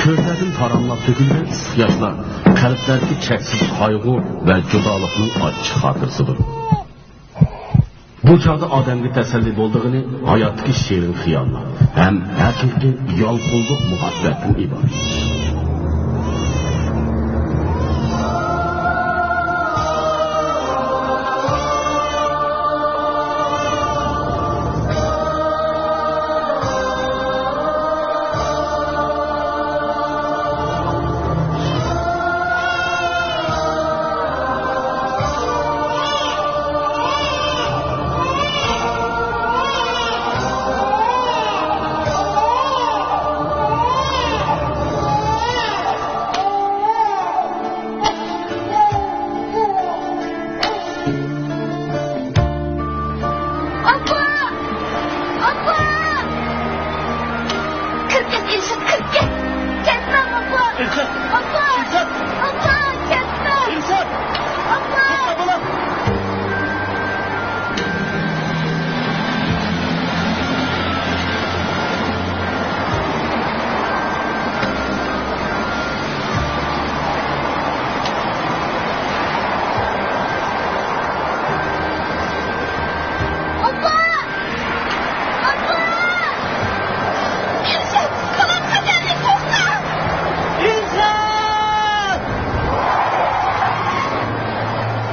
Gözlerden taranlap dökülgen yaşlar, kalplerdeki çeksiz kaygı ve judalıkның açıq xatırısıdır. Bu çağda adamga təsəlli olduğunu hayatdaki şirin xiyallar, hem haqiqiy yalqulluq muhabbetin ibaret.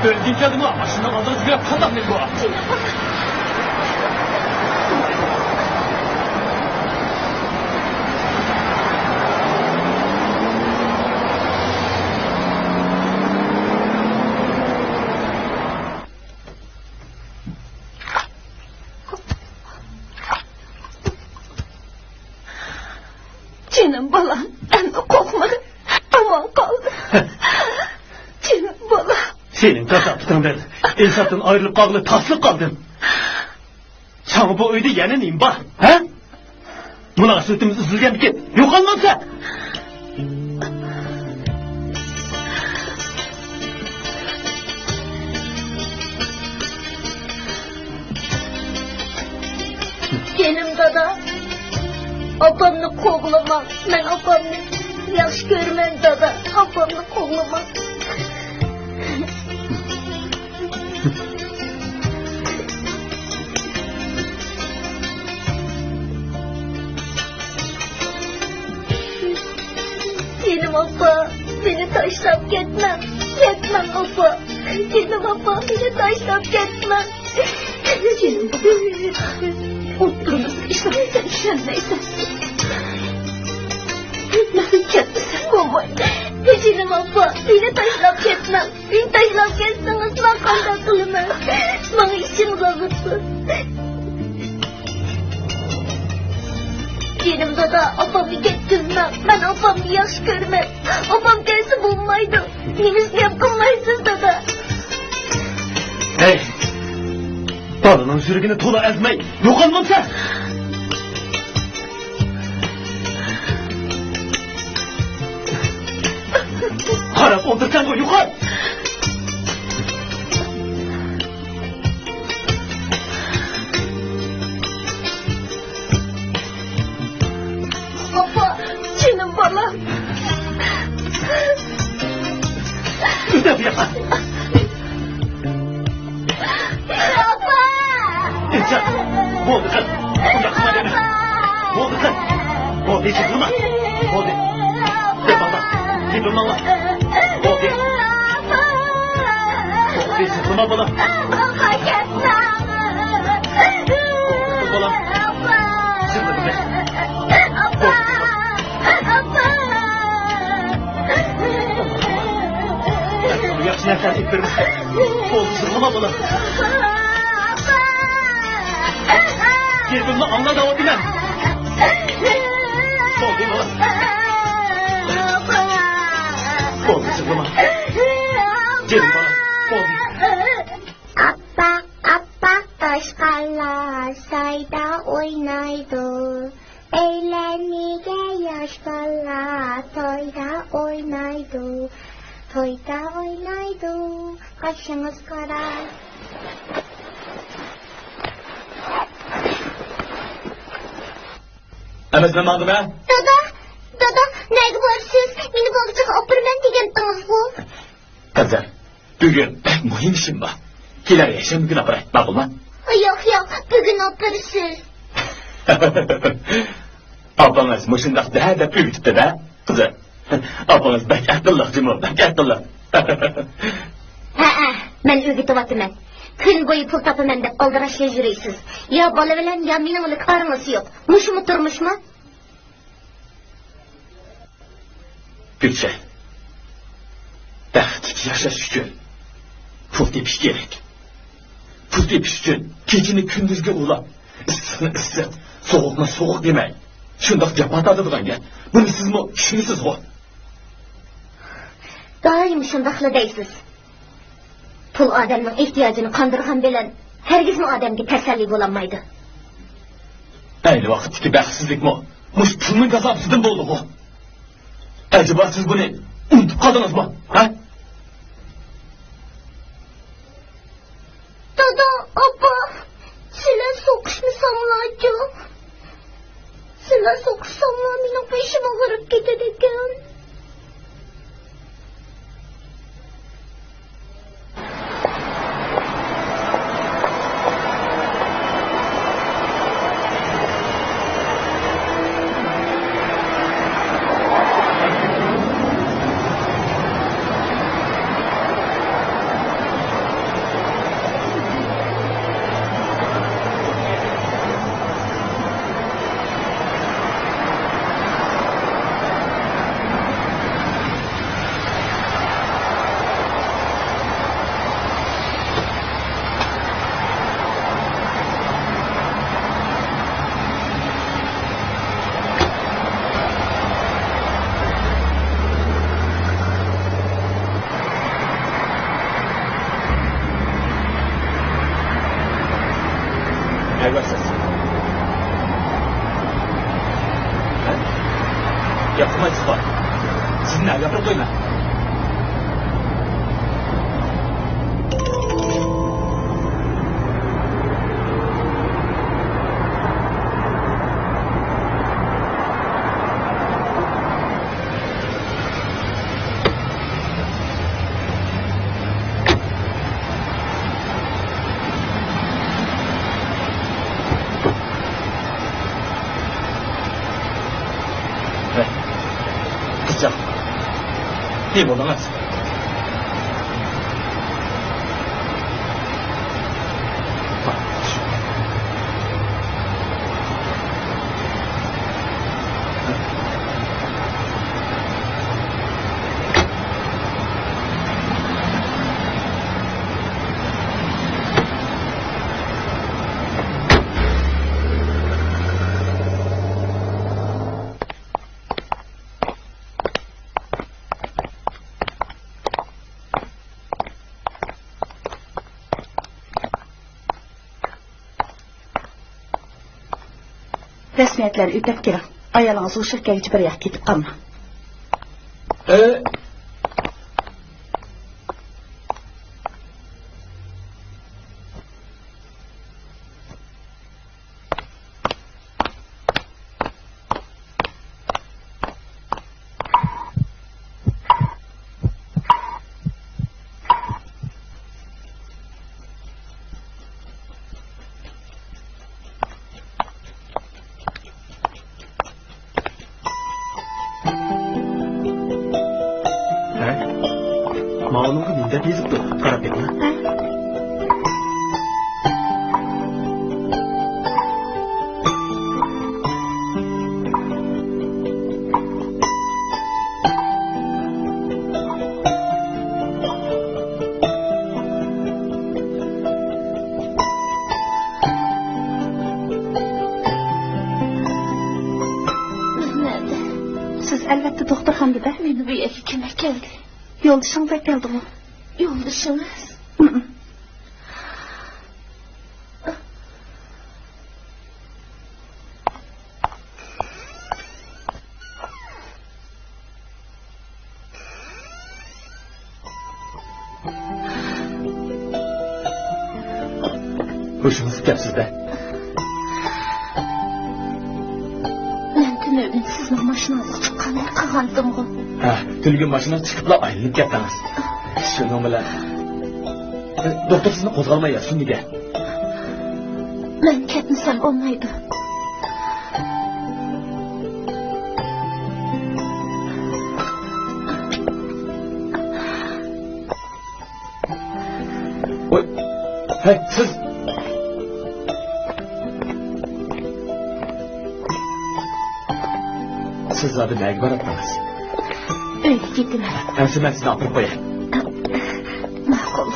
Öldüğünce adımı başından aldığınız bir kandan ne bu? Canım balam, ben de korkmadım. Aman kaldı. Canım balam. Senin kasaptığından, insatın ayrılıp kaldı, taslık kaldın. Sana bu öyde yenen neyim bak, he? Münasebetimiz üzülgen bir kez, yok olmazsa. Canım dada. Abamını koğlama. Ben abamını yaş görmem dada. Abamını koğlama. Canım abba, beni taşlap gitmem. Gitmem abba. Canım abba, beni taşlap gitmem. Canım abba. Oturun, işlemeysen işlenmeysen. Ben kendisi kovmayın. Canım abba, beni taşlap gitmem. Beni taşlap gitseniz ben kandan kılımım. Bana işim kalırsa. Benim dada abamı getirmem. Ben abamı yaş görmem. Abam dersi bulmaydı. Henüz yapkınlaysız dada. Hey! Dalının sürgünü tola ezmeyin. Yok olmam sen! Harap oldursan koy yukarı! Baba, canım balam. Öde bir yakan! Baba! İnsan! Ne oldu kız? Yakma deme! Ne oldu kız? Ne oldu hiç durma! Ne oldu? De baba! Bir durma Allah! Ne oldu? Ne oldu hiç durma bana! Baba gitme! Baba! Zırma be! Baba! Baba! Yaşın efendim vermiş! Oldu zırma bana! Birbirini anla da o bilen! Oldu bana! Oldu zırma! Gelin bana! Oldu! Appa taşlarla sayda oynaydı. Eğlenmeye yaşlarla toyda oynaydı. Toyda oynaydı. Kaşınız kara. Emez ne madı be? Dada Dada, neydi var siz? Beni balıcık opırmen degendiniz bu. Kızım, bugün pek mühim işim var. Gelir yaşam gün apır etme bulma. Yok, bugün opırsiz. Ablanız mışındaq daha da büyütüptü de, kızım. Ablanız bek akıllıqcı mı? Bek akıllı. Ben öğütüp atımen. Gün boyu pul tapımen dep aldıraşla jüreysiz. Ya bala bilen ya mening ılık karınız yok. Muş mu turmuş mu? Gülçe. Bəxtlik yaşaş üçün pul tepiş gerek. Pul tepiş üçün gecini gündüzge ulap, ıssını ıssıt, soğukma soğuk demey. Şundaq cəpat adıdığan gel. Bunu siz mi düşünürsüz o? Daim şundaqlı deysiz. Pul adamın ihtiyacını kandırgan bilen hergiz mi adamga teselli bulamaydı? Aynı vaxtdaki bəxtsizlik mi? Muş pulun gazapsızdan boldu o. Acaba siz bunu unutup kaldınız mı? Ha? Dada, abba, sizler sokuşmasanlardı. Sizler sokuşsanlar benim peşime varıp giderken. Yapılmayız var. Sizinle yapıp doyma. Kızcağım. Ne buldunuz? Resmiyetler ötep girin. Ayalığınızı uşur gelişi bir yak ketip kalma. Mağlumga mindet yazıptı. Karap etme. Siz elbette doktorxonada. Meni bu yerga kim keldi? Yo'ldishingiz keldimi? Yo'ldishingiz? Hoşunuzu kepsizde. Men Tünövün sizin maşınızı çıqqanını qığandım o. Tülgün maşına çıkıpla aylanıp ketdiniz. Şunun bilan. Doktor sizni qo'zg'almayapsiz nega? Men ketmasam olmaydi. Oy. Hey, siz zaten nega boradingiz? Uyga ketaman. Endi men sizni olib qo'yay. Ma'qul.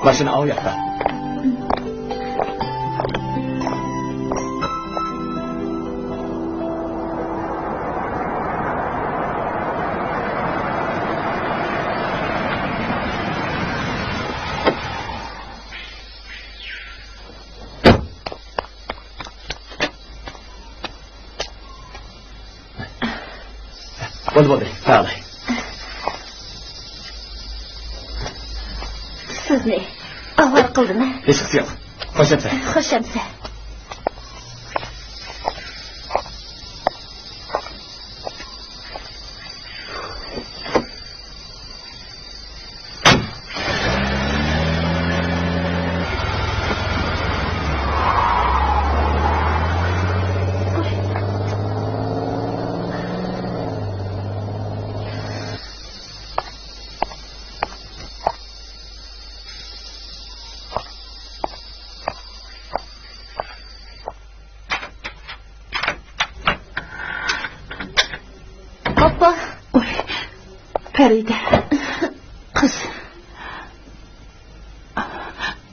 Mashina o yoqda. Bo'ldi, sağ Sizni avval qildimi? Hech qisi yo'q. Xo'shamsa. Xo'shamsa. Papa. Oy. Feride. Kız.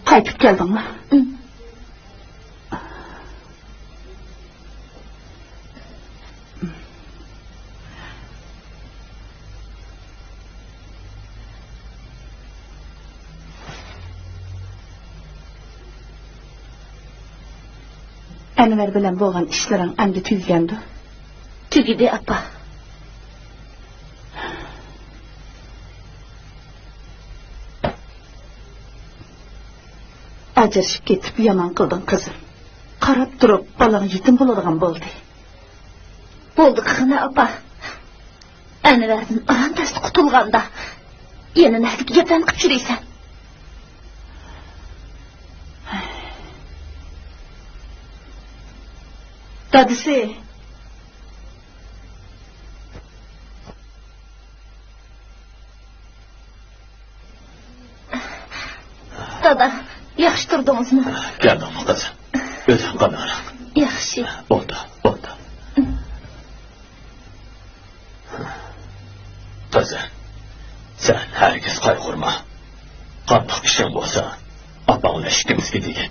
Qaytib keldingmi? Anvar bilan bo'lgan ishlaring endi tugandi. Tugidi, apa. Ajrashib ketib yomon qilding qizim. Qarab turib bolang yetim bo'ladigan bo'ldi. Bo'ldi qizim, apa. Anvardan arantasi qutulganda yana nima gaplarni qilib yuraysan? Dadisi. Dada, yaxshi turdingizmi? Keldim qizim. O'zim qanaroq. Yaxshi. Bo'ldi. Qizim, sen hargiz qayg'urma. Qanday ishing bo'lsa, opangni ishimizga degan.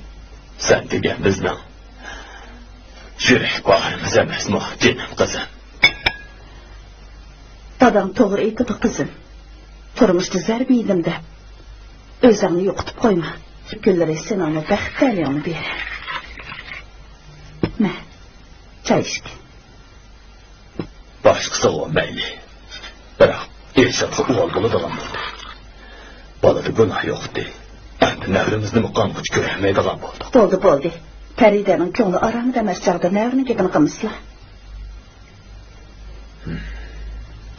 Sen degan bizning yurak bag'rimiz emasmi, jinim qizim? Dadam to'g'ri aytdi qizim. Turmushda zarb yedim deb o'zingni yo'qotib qo'yma. Kunlari sen ona baxtlarni ber. Ma, choy ichki. Boshqasi mayli. Biroq eshaqqa o'g'il bo'ladigan bo'ldi. Bolada gunoh yo'qdi. Endi navrimizni muqamga ko'rmaydigan bo'ldi. Bo'ldi. Faridaning ko'ngli aramida emas chog'da navrini gapini qilmislar.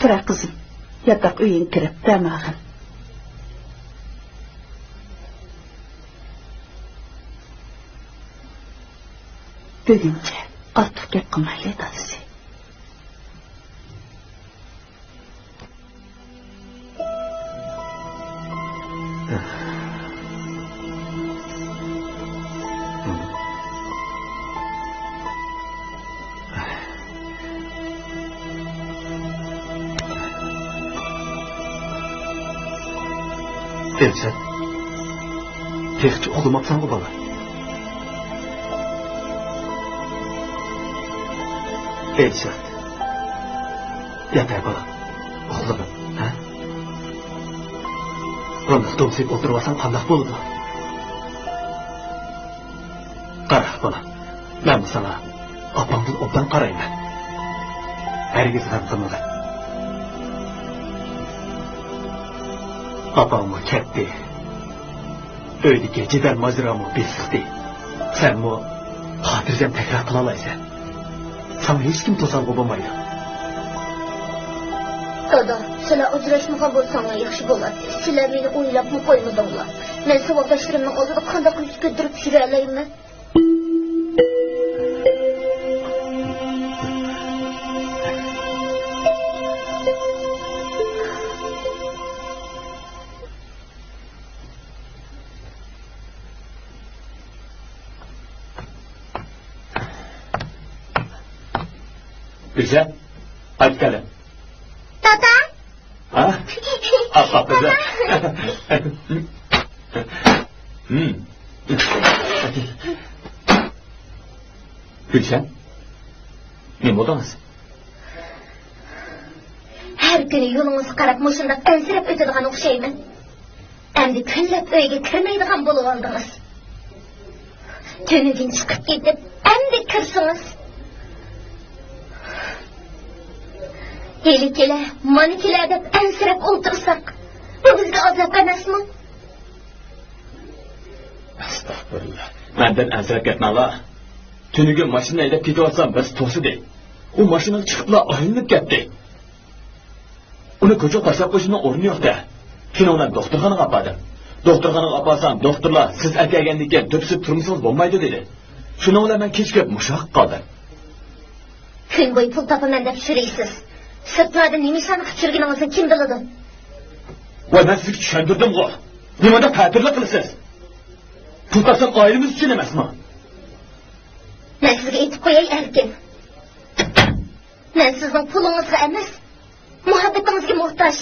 Tura qizim, yotoq uying kirib damag'in. Buguncha ortiq gap qilmaylik dadisi. Sen texchi uxlamabsan-ku bola. Sen yatay bola. Uxlama, ha? Bunday to'msib o'tirib qanday bo'ladi? Qara bola. Men sana opamdan obdan qarayman. Hargiz ham qilma. Opamni ketdi. Öydeki cedel maceramı besiqdi. Sen mu xotirjam takrar qila olaysan. Sana hech kim to'salg'i bo'lmaydi. Dada, sizlar ajrashmagan bo'lsanglar yaxshi bo'ladi. Sizlar meni o'ylabmi qo'ymadinglar. Men savodoshlarimning oldida qanday qilib ko'tarib tushira olayman? Gülşen, hadi gelin. Dada! Ha? Asla kızı. Gülşen, ne modunuz? Her günü yolunuzu qarab mushundaq ansirab o'tadigan o'xshayman. Endi kunlab uyga kirmaydigan bo'lib oldingiz. Tunidan chiqib ketib, endi kirsingiz. Heli-kela, mana-kela deb ansirab o'tirsak, bu bizga azob emasmi? Astagfirullah. Menden ansirab ketmanglar. Tuniga mashina haydab ketayotsam biz to'sidi. U mashinaga chiqibla aylanib ketdi. Uni ko'cha tashlab qo'yishning o'rni yo'q-da. Keyin uni doktorxonaga oldim. Doktorxonaga olsam, doktorlar siz akagandan keyin to'psib turmusingiz bo'lmaydi dedi. Shuni bilan men kechga mushaq qoldim. Kun bo'yi pul topaman deb shiraysiz. Sirtlarda nimishani qilib kim biladi? Voy, men sizga tushuntirdim-ku. Nimada ta'tirlik qilasiz? Pul topsam oilamiz uchun emasmi? Men sizga aytib qo'yay erkin. Men sizning pulingizga emas, muhabbatingizga muhtoj.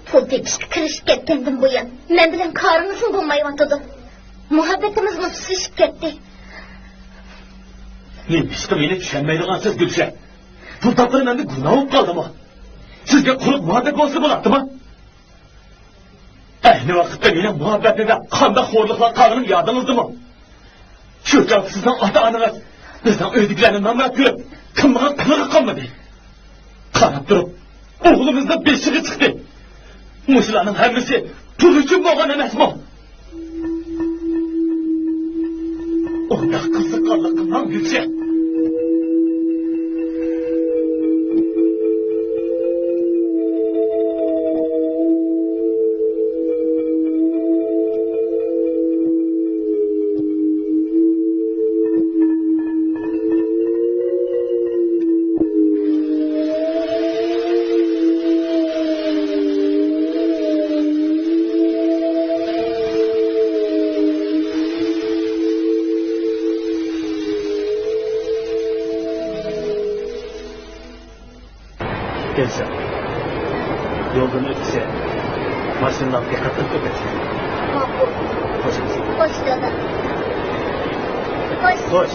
Pul tepishga kirishib ketgandan buyon men bilan koringizni bo'lmayotdi. Muhabbatimiz mutsizlashib ketdi. Nimishqa meni tushunmaydigansiz Gulshan. Pul topqanim endi gunoh bo'lib qoldimi? Sizga quruq muhabbat bo'lsa bo'ladimi? Ayni vaqtda meni muhabbatida qanday xo'rliklar qilganim yodingizdami? Shu chog'da sizning ota-onangiz bizning uydagilarni nomrod ko'rib, kimga qilig'i qolmadi. Qarab turib, o'g'limizning beshig'i chiqdi. Mushlarning hammasi pul uchun bo'lgan emasmi? Unda qiziqqanlik qilmang Gulshan. Gülshan, yoldan ötse, maşından dikkatli ötse. Ma'qul. Hoş. Xo'sh, dada. Xo'sh. Hoş.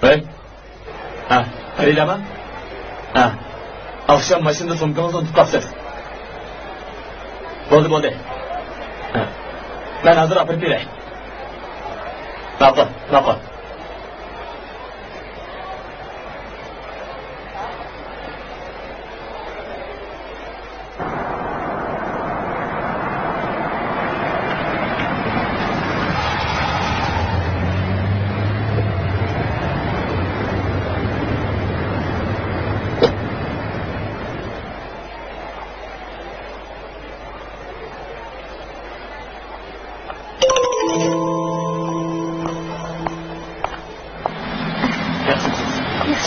Hey? Ha, haylaman? Ha, akşam maşında somkanızdan tutkapsız. Bo'ldi. Ha, ben hazır apırıp beray. Bakın.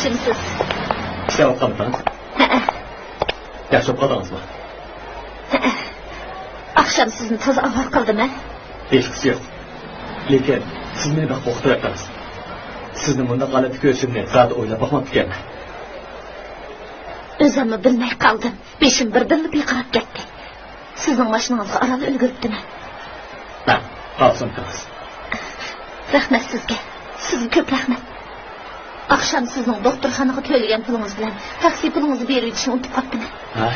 Yaxshimisiz? İşlep qaldınız? Yaxshi qoldingizmi? Akşam sizni toza avval qildimi? Hechqisi yo'q. Lekin siz meni baq o'qitayapsiz. Sizni bunda g'alati ko'rishimni zot o'ylab boqmabdi ekanman. O'zimni bilmay qoldim. Beshim birdan beqarab ketdi. Sizning mashinangizga aralab ulguribdiman. Ha, qalsin qilasiz. Rahmat sizga. Sizga ko'p rahmat. Akşam sizning doktorxonaga to'lagan pulingiz bilan taksi pulingizni berib o'tishni unutib qoldim. Ha,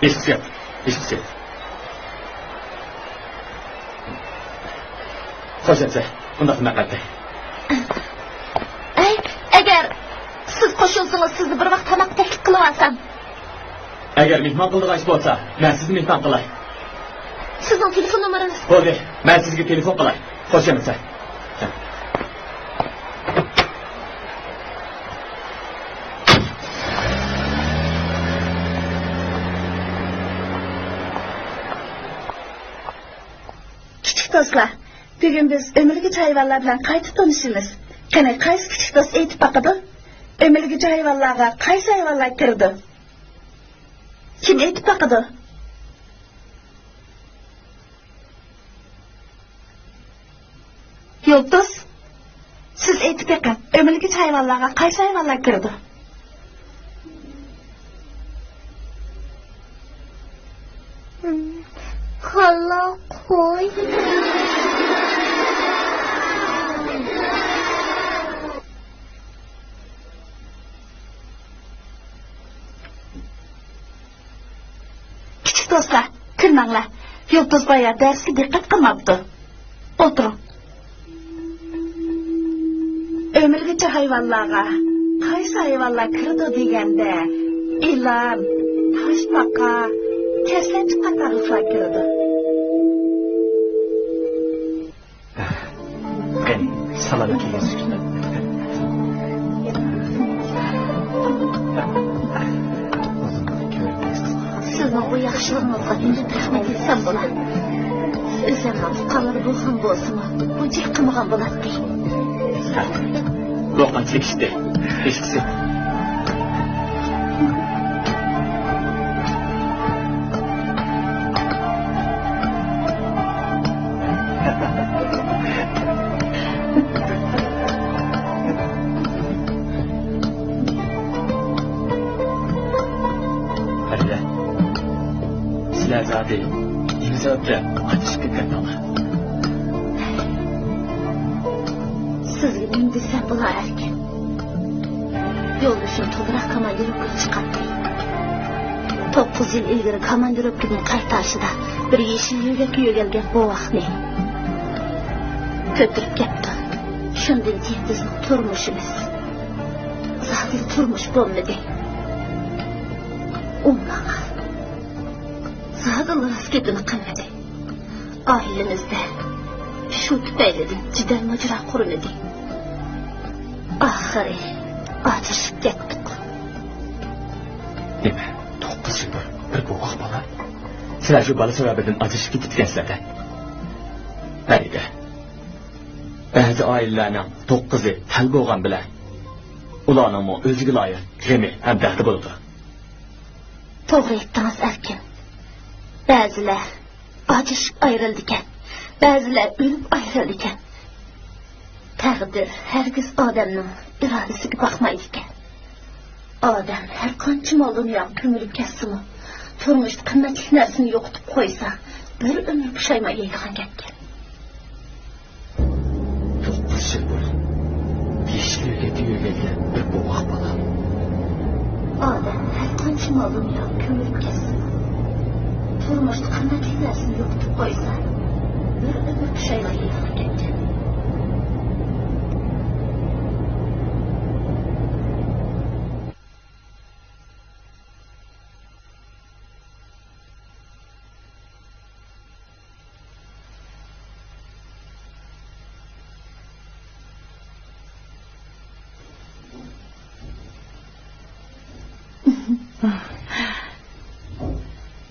hechqisi yo'q. Hechqisi yo'q. Qo'shimcha, bundoq nima qildi? Agar siz qo'shilsangiz sizni bir vaqt tamoq taklif qilib olsam. Agar mehmon qildigan ish bo'lsa, men sizni mehmon qilay. Sizning telefon nomeringiz? Bo'ldi, men sizga telefon qilay. Qo'shimcha. Kichik do'stlar, bugun biz ömürgüç hayvanlar bilan qayta tanishamiz. Qani qaysi kichik do'st aytib baqadi? Ömürgüç hayvanlarga qaysi hayvanlar kirdi? Kim aytib baqadi? Yo'ldo'z, siz aytib baqing. Ömürgüç hayvanlarga qaysi hayvanlar kirdi? Xalla qo'y. Kichik do'stlar, kulmanglar. Yo'ldo'z boya darsga diqqat qilmabdi. O'tiring. Ömürgüç hayvanlarga qaysi hayvanlar kirdi deganda, ilon, toshbaqa, kaslanchiq qatorliqlar kirdi. Qani, salomat kelinglar. Sizning bu yaxshiligingizga inib rahmat etsam bo'ladi. O'zimning qalin ruhim bo'lsa-mu, buncha qilmagan bo'ladi. Loqan çekişti. Hechqisi. Hadi. Sizlar zodi nima sababdan achishib ketganlar? Sizga nima desam bo'lar ekan? Yo'ldoshim to'g'ri komandirovkaga chiqadi. 9 yil ilgari komandirovkaning qaytashida bir yeshil yo'lga yo'galgan bu vaqtni ko'tirib ketdi. Shundan keyin bizning turmushimiz zahir turmush bo'lmadi. Umman zahir rasketini qilmadi. Oilamizda shu tufaylidan jidal majra qurildi. Oxiri ajrashib ketdik. Nima? 9 yil bir bo'g'oq bola. Sizlar shu bola sababidan ajrashib ketgansizlar. Bariga. Ba'zi oilalarning 9 yil hal bo'lgan bilan ularning o'ziga loyiq g'ami ham dahdi bo'ldi. To'g'ri aytdingiz Erkin. Ba'zilar ajrashib ayrildi ekan. Ba'zilar o'lib ayrildi ekan. Taqdir hargiz odamning irodasiga boqmaydi ekan. Odam har qancha mol dunyo ko'milib ketsa-mu, turmushda qimmatli narsani yo'qotib qo'ysa, bir umr pushaymay yeydigan gapga. 9 yil bo'ldi. Yeshilga tuyulgan bir bo'g'oq bola. Odam har qancha mol dunyo ko'milib ketsa, turmushda qimmatli narsani yo'qotib qo'ysa, bir umr pushaymay yeydigan gapga.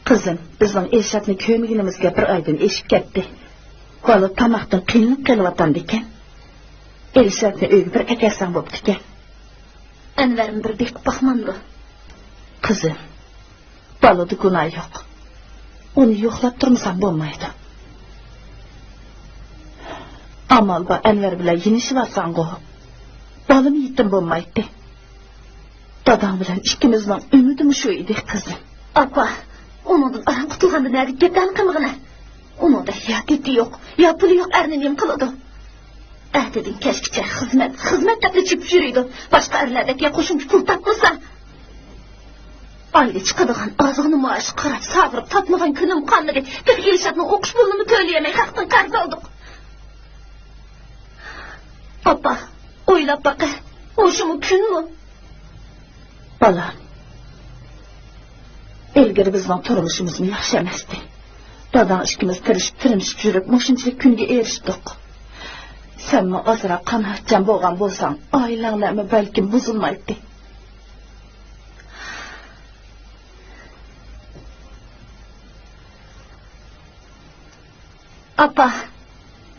Qizim, bizning Elshadni ko'migimizga bir oydan eshib ketdi. Bola tamoqdan qiynalib qelyapti ekan. Elshadni uyga bir akasam bo'pti ekan. Enver'im bir bek bakmandı. Kızım, balada günah yok. Onu yoklap durmasam olmaydı. Amal ba Enver bilen yenişi varsan qoğup. Balımı yittim olmaydı. Dadam bilen ikimizden ümidim şu idi kızım. Apa, onun aran kutulğanda nerede gepten kımığına? Onun da ya dedi yok, ya pulu yok ernemeyim kılıdı. Dedin keşke hizmet de çıkıp yürüydü. Başka erlerdeki ya koşumcu pul tapmasa. Aile çıkadıgan ağzını maaşı karab savırıp tatmağın günüm kanlığı bir ilşatının okuş bulunumu söyleyemey kalktın karz olduk. Apa, oylap bakı, hoşumu kün mü? Bala, ilgiri bizden turmuşumuzun yaxşı emasdi. Dadan işkimiz tirimşip yürüp moşunçilik günge erişdik. Sen mi azra kanatcan boğan bolsan, ailenlerime belki bozulmaydı. Apa,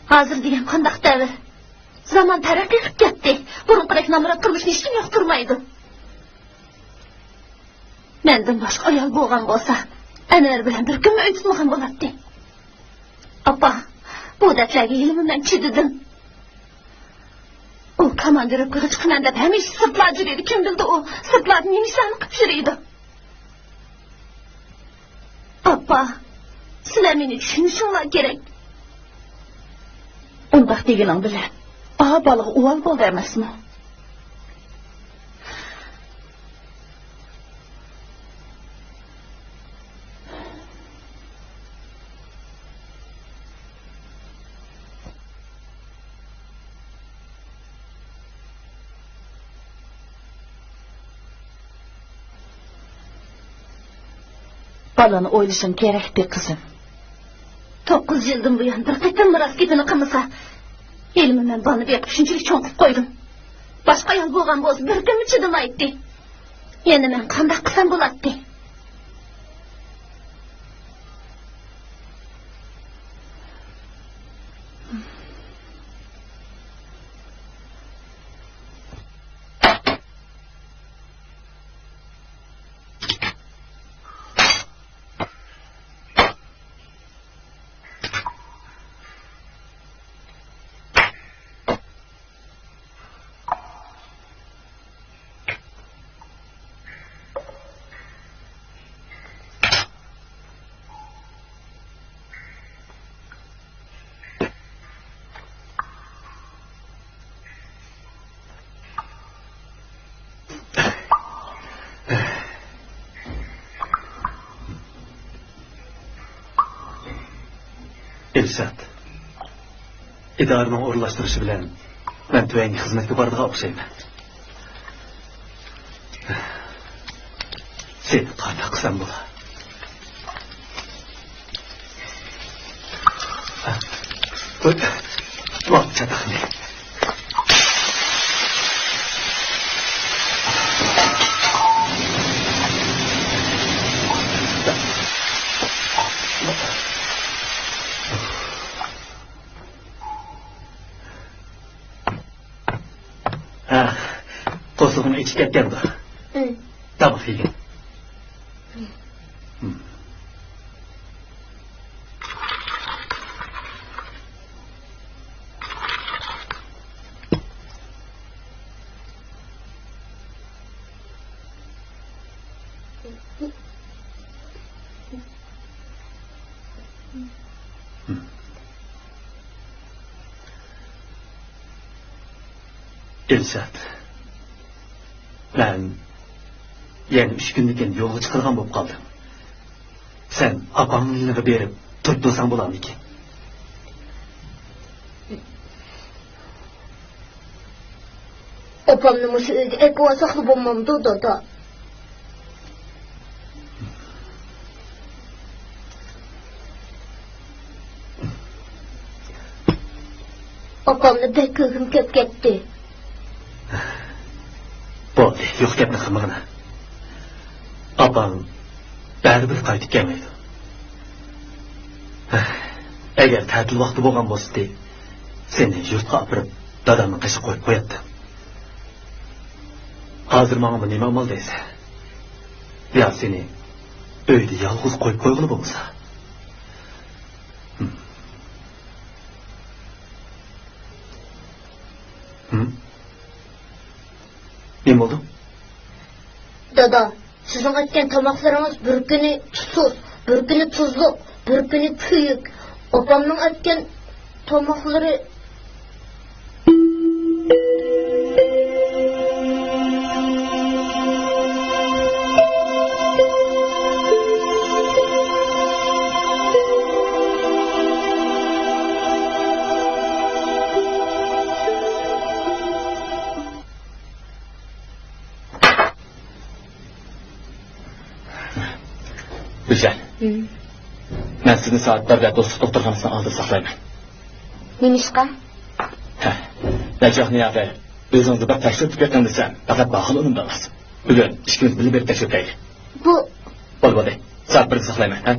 hazır diyen kandak devir. Zaman terakki gitti. Burun kırık namıra kırmışın işim yok durmaydı. Menden başka ayal boğan bolsa, Enver bilen bir gün öйтütmağın boladı. Apa, bu dertlerge ilimimden çididim. O komandiri kılıç kınanda hemiş sırtlar jürüydü. Kim bildi o sırtlarını yemişlerini kıp jürüydü. Apa, sizler meni düşünüşünler gerek. Ondak degenin bilen, ağa balığı uval bol demez mi? Balını oylaşın gerekti kızım. 9 yıldan bu yan bir kıtın mıras gidini kımısa. Elimimden bana bir düşünçülük çoğukup koydum. Başka yol boğan boz bir gün mü çıdıma etti. Yeni men kandak kısam bulattı. Elşat, idarenin orlaştırışı bilen ben tüvengi hizmetke bardığa okşayım. Seni kaynak kısam bula. Bak çatak ne? Kosuğunu içip etken de. Tabak yiyin. Elşat. Ben yani 3 günlükken yolga çıkırgan boп kaldım. Sen apamın eline berip tuttursan bulam ekan. Opamni mushu uyda ekova saqlab bo'lmamdi dada. Opamni bek ko'zim kelib ketdi. Bo'ldi, yo'q gapni qilmag'ina. Apam baribir qaytib kelmaydi. Agar ta'til vaqti bo'lgan bo'lsa, seni yurtga olib dadamni qishib qo'yib qo'yadi. Hazır bana bu neme amal deyse. Ya seni öyde yalğız koyup koygulu bolsa. Ne oldu? Dada, sizin etken tamaklarınız bir günü tuzsuz, bir günü tuzlu, bir günü kıyık. Opamın etken tamakları... Güzel. Ben sizin saatlerle dostluk doktorxanasına aldı saklayayım. Nemişka? Necah Niyafe, özünüzü bir təşrif tüketən desem, fakat baxıl onun da olmaz. Bugün işkimiz bilib bir təşrif deyil. Bu... Olmadı. Saat 1'de saklayayım. Ha?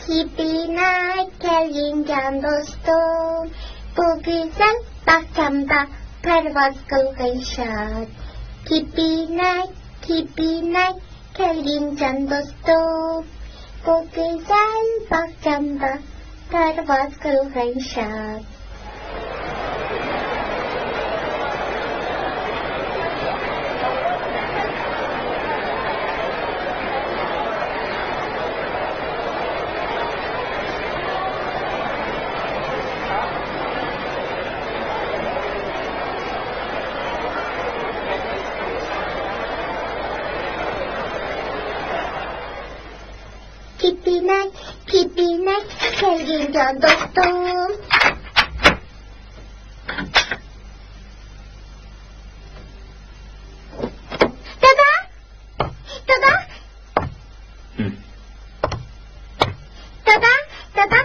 Kipinay, gelin can dostum. Bu güzel bahçemde pervaz kılgın şad. Kipinay, gelin can dostum. Bu güzel bahçemde pervaz kılgın şad. Kipinay, gelin can dostum. Dada! Dada! Dada! Dada!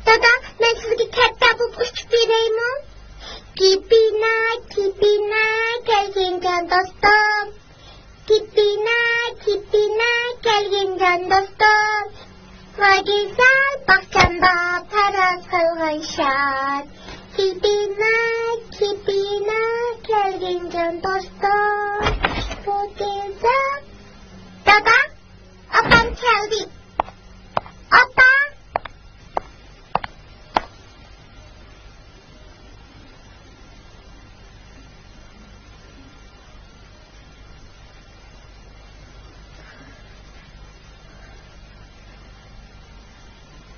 Dada, ben sizge katta bulup uçup vereyim mi? Kipinay, gelin can dostum. Kipinay, gelin can dostum. Ve güzel bahçemde paraz kılgın şad. Kipinay, gelin can dostum. Bu güzel. Dada, apam geldi. Apa.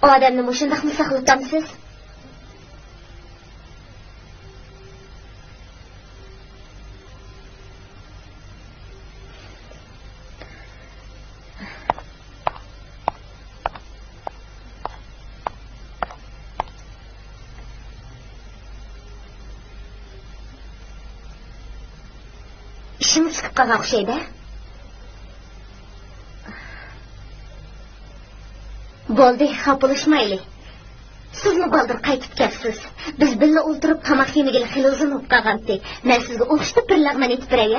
O adamni mushundaq saqlatamsiz? İşim chiqib qolgan o'xshaydi. Bo'ldi, xapalashmaylik. Sizni baldir qaytib kelsiz. Biz birga o'ltirib tamoq yemagili xili uzun bo'lib qolgandik. Men sizga o'xshitib bir lag'man etib beray.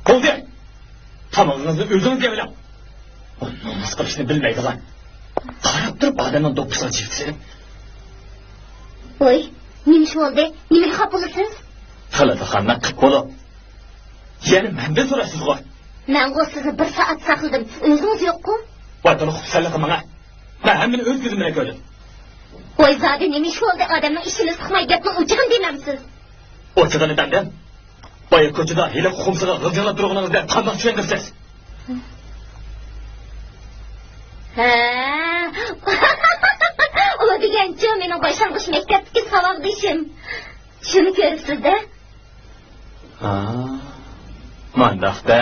Bo'ldi. Tamog'ingizni o'zingiz yemlang. Namoz qilishni bilmaydilar. Qarab turib odamning do'ppisini cheksin. Voy, nima ish bo'ldi? Nimaga xapalasiz? Qiladi hamma qilib bo'lib. Yani menden sorasız var. Ben o sizi bir saat sakladım. Özünüz yok ku? Vatana xufsallığı bana. Ben hemen öz gözümle gördüm. Oy zaten neymiş oldu adamın işini sıkmayı yapma uçağın dememsiz. Uçağını benden. Baya koçuda hele kumsaga gılcınla durğunuzda kandak düşündürsiz. Ha. Ula degancha mening başlangıç maktabdagi saboqdishim. Shuni ko'ribsiz-da? Mandaqda.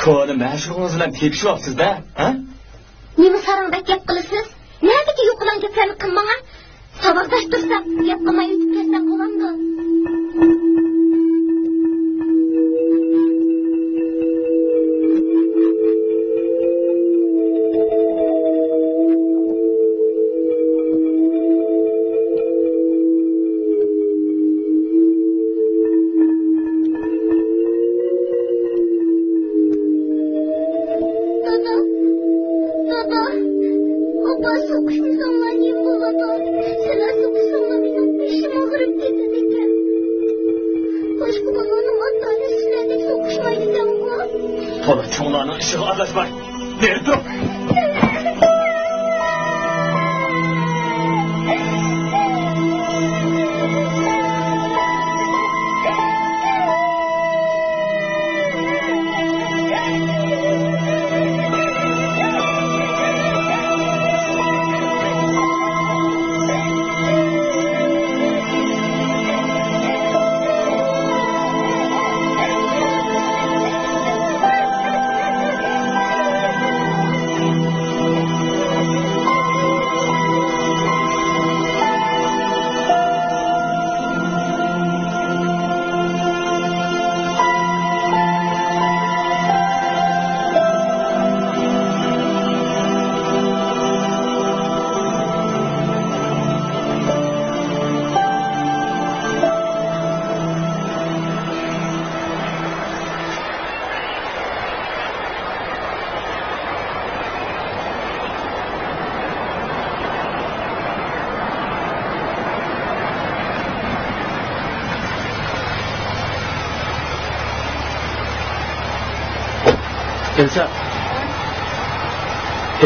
Ko'ni mashg'ulungiz bilan tepshiryapsiz-da, ha? Nima sarangdek gap qilasiz? Nerdagi yo'qlan gaplarni qilmang. Saboqdash tursak, gap qilmay o'tib ketsak bo'lamdi. Tola çoğlarının ışığı arlaşmay. Neri dur?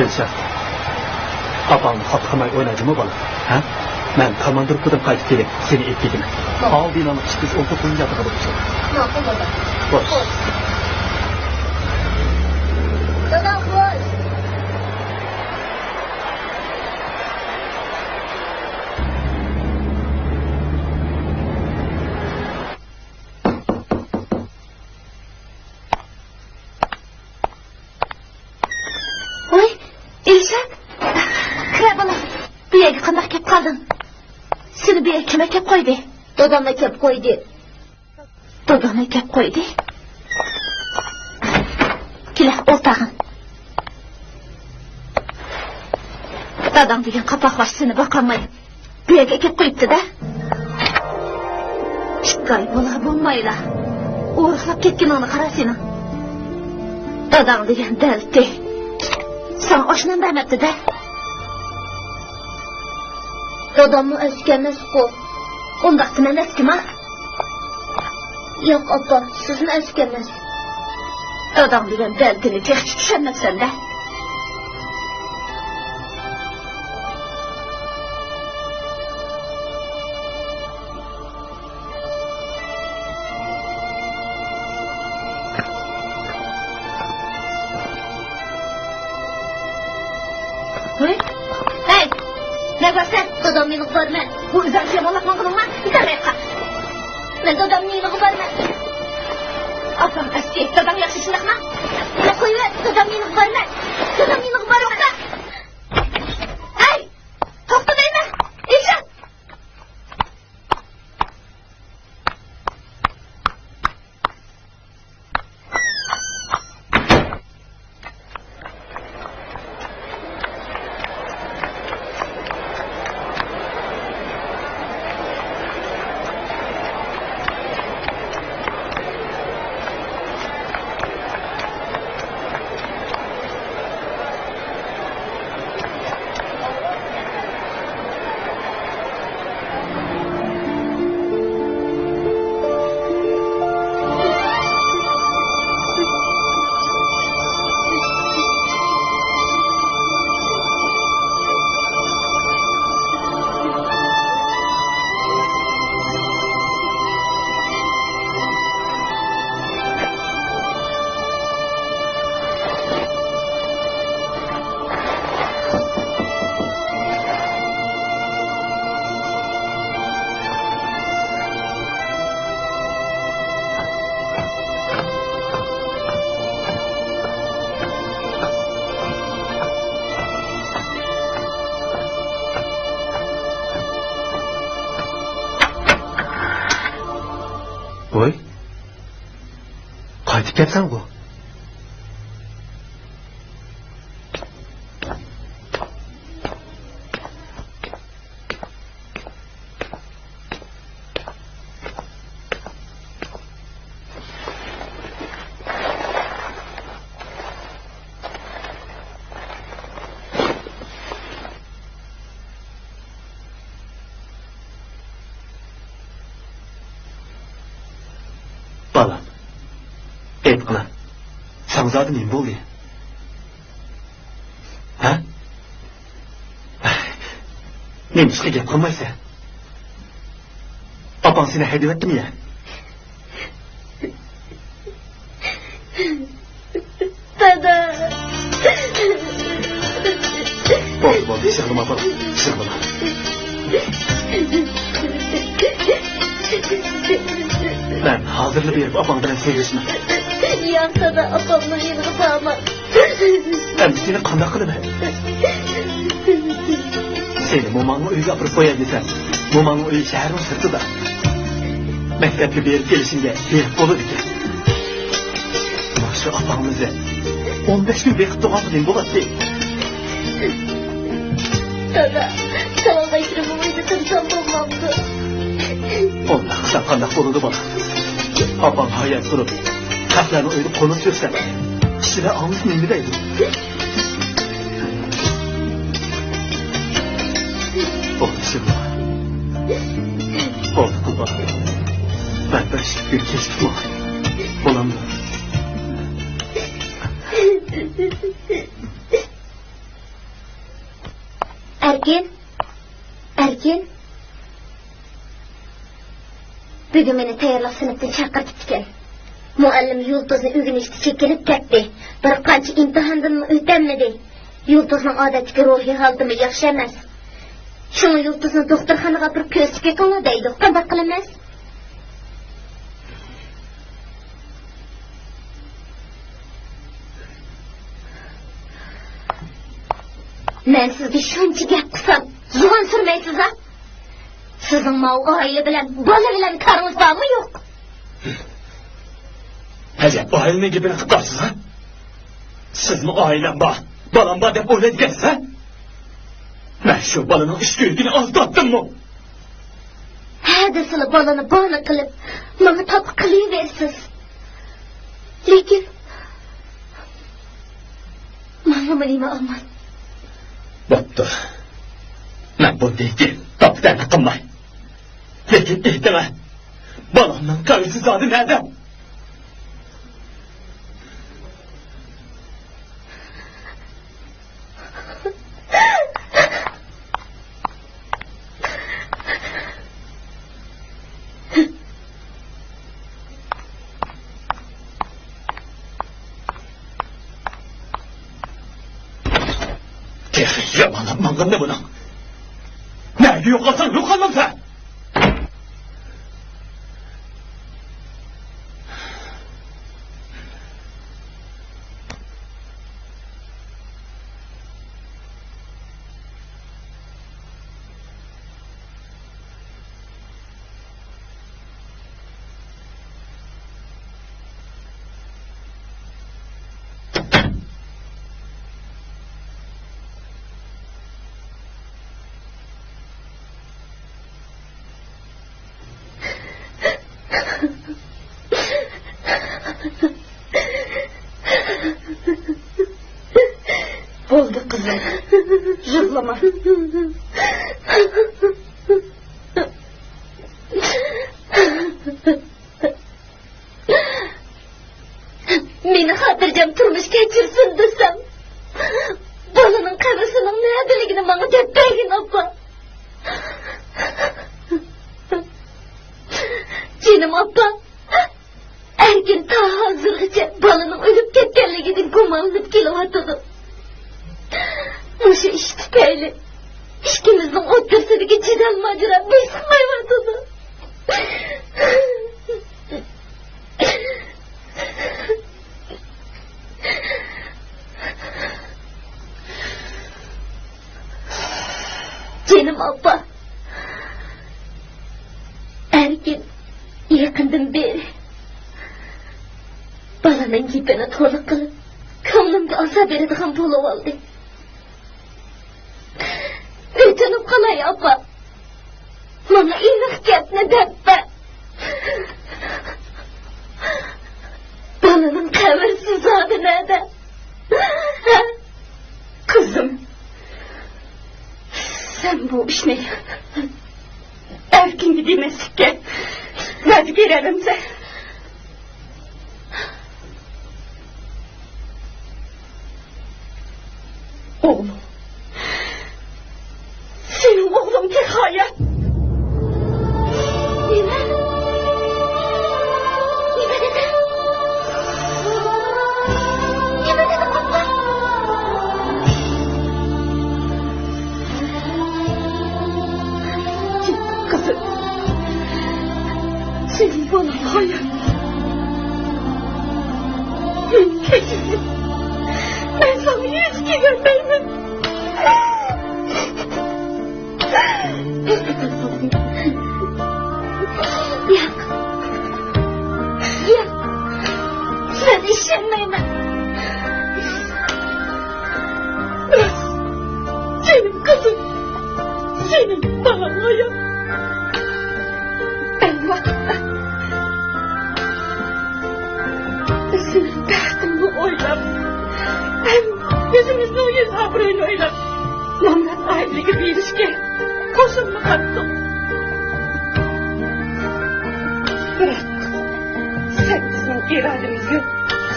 Elsa. Apangni xatqamay o'ynadimi bola? Ha? Men komandirpudan qaytib kelib, seni etdigiman. Al binoni chiqish o'qib qo'yingga bo'lsa. Ma'qul bola. Xo'sh. Dada xo'sh. Oy, Elshad. Kira bola. Bu yerga qanday kelib qolding? Seni bu yerga kim kelib qo'ydi? Dadam kelib qo'ydi. Dadam kelib qo'ydi. Kela, o'rtag'im. Dadam degan qapoqlash seni boqolmay. Bu yerga kelib qo'yibdi-da. Shikay bola bo'lmayla. O'rixlab ketganini qara seni. Dadam degan dalti. Sen oshnan bermabdi-da. Dadamni eskimas-ku. Undaqda men eskima. Yo'q, opa, sizni eskimas. Dadam degan daltini yaxshi tushunmabsan-da. Hey! Ne varsa? Dadam meni ko'rma. Bu güzel şey malakman kılınma. Bir tane yakka. Men dadamni meni ko'rma. Apam eski. Dadam yaxşı şundaqma. Ne qo'yib, dadam meni ko'rma. Dadam meni ko'rma. Hey! To'xta deymi? Elshad! Voy. Qaytib kelsan bu. Balam. Aytqina. Sangzadi nima bo'ldi? Ha? Nima ishga gap qilmaysan? Opang seni haydayaptimi ya? Dada. Bo'ldi, sig'lama bolam, sig'lama. Ben hazırlı berip opang bilan sevishman. Yo'q, dada, opamni yanıga borman. Ben seni qanday qilaman? Seni momangni uyiga olib qo'yay desam, momangni uyi shaharning sirtida. Maktabga berib kelishingga berib bo'ladi ekan. Shu opangimizni 15 kun bekib tug'andim bo'ladi. Dada, salonga kirib uyda tinsam bo'lmamdi. Ondan qilsam qanday bo'ladi bola? Opam hayat turib, qahlarni o'yib qo'nib yursa, kishilar og'iz nima deydi? Bo'ldi, shirma. Bo'ldi, bola. Ben bir gün kechikdim. Bolamni. Erkin. Bugün meni tayyorlab sinfdan chaqirib ekan. Muallim Yulduzning o'rganishga chekinib ketdi. Bir qancha imtihondan o'tolmadi. Yulduzning odatdagi ruhiy holati yaxshi emas. Shuni Yulduzni doktorxonaga bir ko'rsatib qo'ying deydi. Qanday qilamiz? Men sizga shuncha gap qilsam, zuhon surmaysiz-a? Sizning mau oila bilan, bola bilan qaringiz bormi yo'q? Ajab, oilaning gapini qilib tursiz, ha? Sizmi oilam bor, bolam bor deb o'ylaydigansiz, ha? Men shu bolaning ish ko'rigini ozdotdimmi? Ha, desizlar bolani boni qilib, menga top qilaversiz. Lekin menga nima olmay. Bo'pti. Men bunday topdan qilmay. Lekin aytama, bolamning qarisi zodi nerede? Yamanım manganda buna. Nerede yok olsan yok olmam sen. Bo'ldi qizim. Yig'lama. Meni xotirjam turmush kechirsin desam, bolaning qarisining neradaligini menga deb bergin oppa. Jinim oppa, Erkin ta hozirgacha bolaning o'lib ketganligidan gumonlanib kelyotdi. O'sha ish tufayli ishkimizning o'ttirsidagi jidal majra besmayotdi. Jinim oppa, Erkin Yakından beri balanın gipini torluk kılıp ko'nglimga azap beradigan bo'lib oldi. O'tinib qalay opa. Mana iliq gapni debba. Balanın qavrsiz zodi nada? Kızım, sen bu ishni erkinga demaslikka va'da berarimsan. Oğlum, senin oğlun tek hayat. Nime? Nime dedi? Nime dedi baba? Kızım, senin oğlun hayat. Benim keçisim. Ben sana yüz güvenmeyim. Yok. Yok. Ben işinmeyim. Senin kızın. Senin baban yok. Ben vakitte. Senin derdini oylap. Hem yüzümüzde o yüz abruyla oylap. Namrat ayrılığı bir ilişki. Koşulma kattım. Bırak. Sen bizim irademizi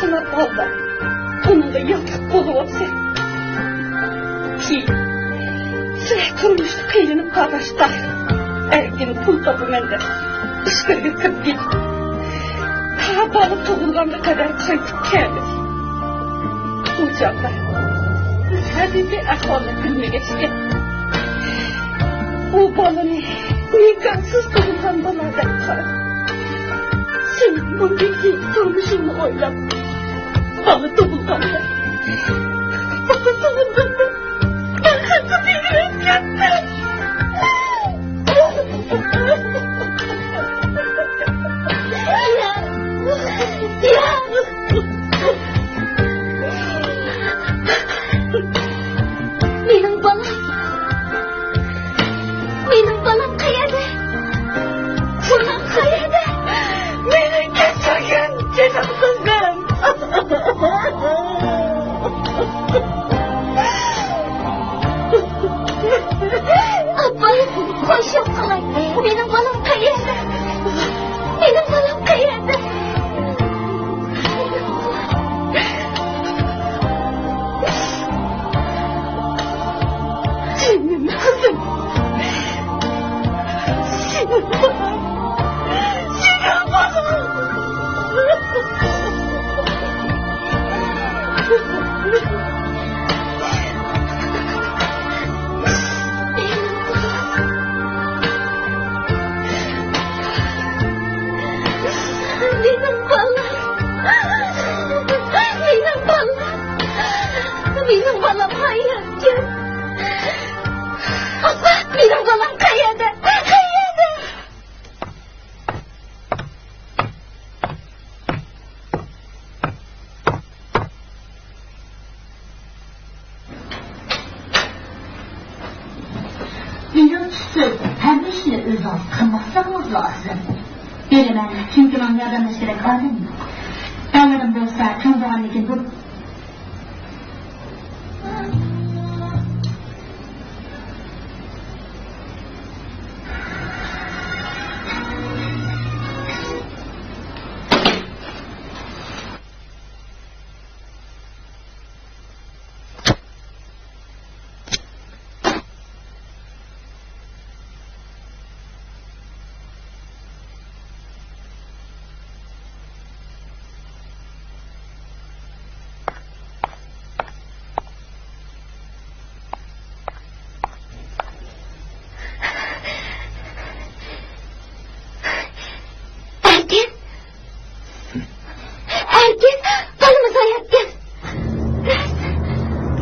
sınır kaldı. Onunla yaltık bulu olsa. Ki sen kurmuştu kıyınıp kardeşler. Ergin pul topu mende. Işkırgı kıp git. Ta balık toğulgamda kadar kaytıp geldi. Ucaklar. Hadi bir ahvalı gülme geçti. O balını nikahsız toğulgan balardan kar. Senin bu bildiğin durmuşunu oylap. Balı toğulganda. Balı toğulganda. Ben kızı bildirip gittim. Ya. Benim balam. Benim balam kayada. Balam kayada. Beni geçerken geçemsin ben. Abba, koşup kalay. Benim balam kayada. Benim balam kayada. Senin kızım. Senin balam. Senin balam. Benim balam. Benim balam. Benim balam hayatım. Abba, benim balam kayada. Kayada. Bizim söz hem işini öz az kılmazsanız lazım. Bilemem çünkü ben yardım gerek halim yok. Dağlarım olsa tüm zamanlıkın bu. Erkin, balımız hayatken.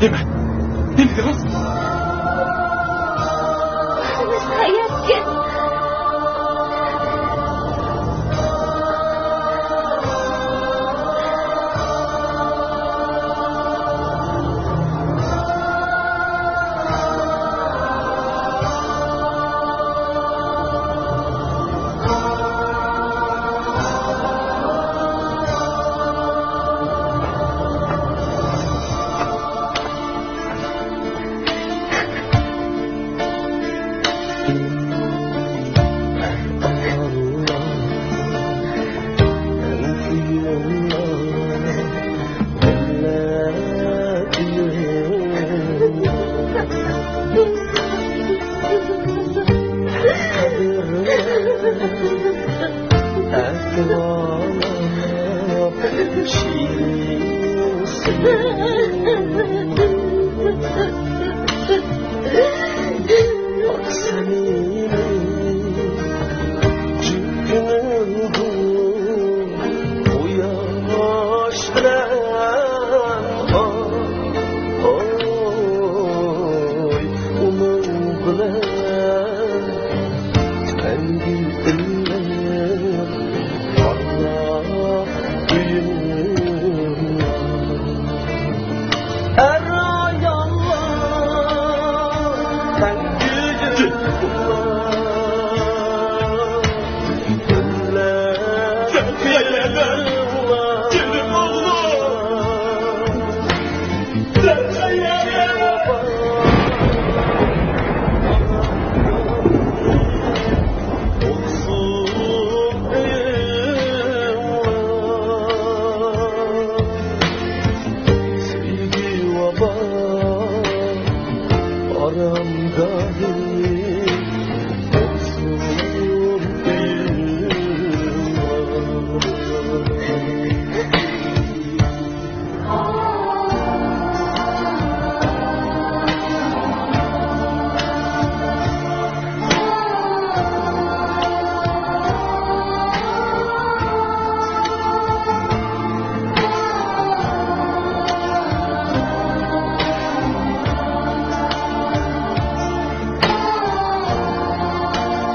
Deme. Deme kız. Balımız hayatken. ey